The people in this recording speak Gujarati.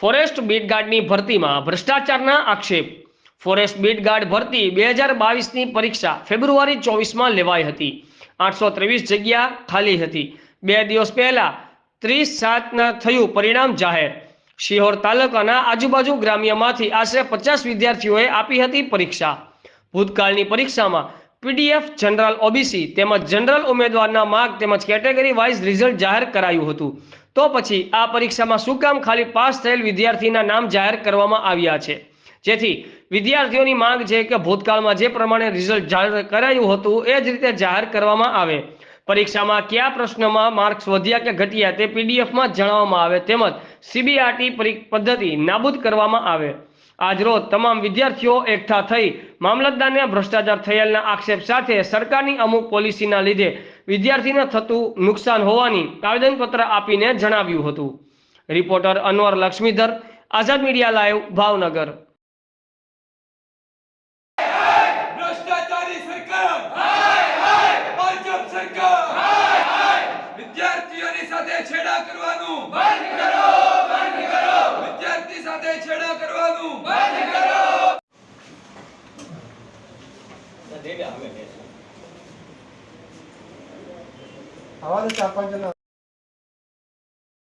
ફોરેસ્ટ બીટગાર્ડની ભરતીમાં ભ્રષ્ટાચારના આક્ષેપ. ફોરેસ્ટ બીટગાર્ડ ભરતી 2022ની પરીક્ષા ફેબ્રુઆરી 24માં લેવાઈ હતી. 823 જગ્યા ખાલી હતી. 2 દિવસ પહેલા 30/7ના થયું પરિણામ જાહેર. શિહોર તાલુકાના આજુબાજુ ગ્રામ્યમાંથી આશરે 50 વિદ્યાર્થીઓએ આપી હતી પરીક્ષા. ભૂતકાળની પરીક્ષામાં પીડીએફ, જનરલ ઓબીસી તેમજ જનરલ ઉમેદવારના માર્ક તેમજ કેટેગરી વાઇઝ રિઝલ્ટ જાહેર કરાયું હતું. તો પછી આ પરીક્ષામાં શું કામ ખાલી પાસ થયેલ વિદ્યાર્થીના નામ જાહેર કરવામાં આવ્યા છે? જેથી વિદ્યાર્થીઓની માંગ છે કે ભૂતકાળમાં જે પ્રમાણે રિઝલ્ટ જાહેર કરાયું હતું એ જ રીતે જાહેર કરવામાં આવે. પરીક્ષામાં કયા પ્રશ્નમાં માર્ક્સ વધ્યા કે ઘટ્યા તે પીડીએફમાં જણાવવામાં આવે તેમજ સીબીઆરટી પદ્ધતિ નાબૂદ કરવામાં આવે. આજરોજ તમામ વિદ્યાર્થીઓ એકઠા થઈ મામલતદારને ભ્રષ્ટાચાર થયેલના આક્ષેપ સાથે સરકારની અમુક પોલિસીના લીધે વિદ્યાર્થીને થતું નુકસાન હોવાની આવેદનપત્ર આપીને જણાવ્યું હતું. રિપોર્ટર અનવર લક્ષ્મીધર, આઝાદ મીડિયા લાઈવ, ભાવનગર. ભ્રષ્ટાચારી સરકાર, ભાજપ સરકાર, વિદ્યાર્થીઓની સાથે છેડા કરવાનું બંધ કરો, બંધ કરો. વિદ્યાર્થી સાથે છેડા કરવાનું બંધ કરો. આવા 4-5 જણા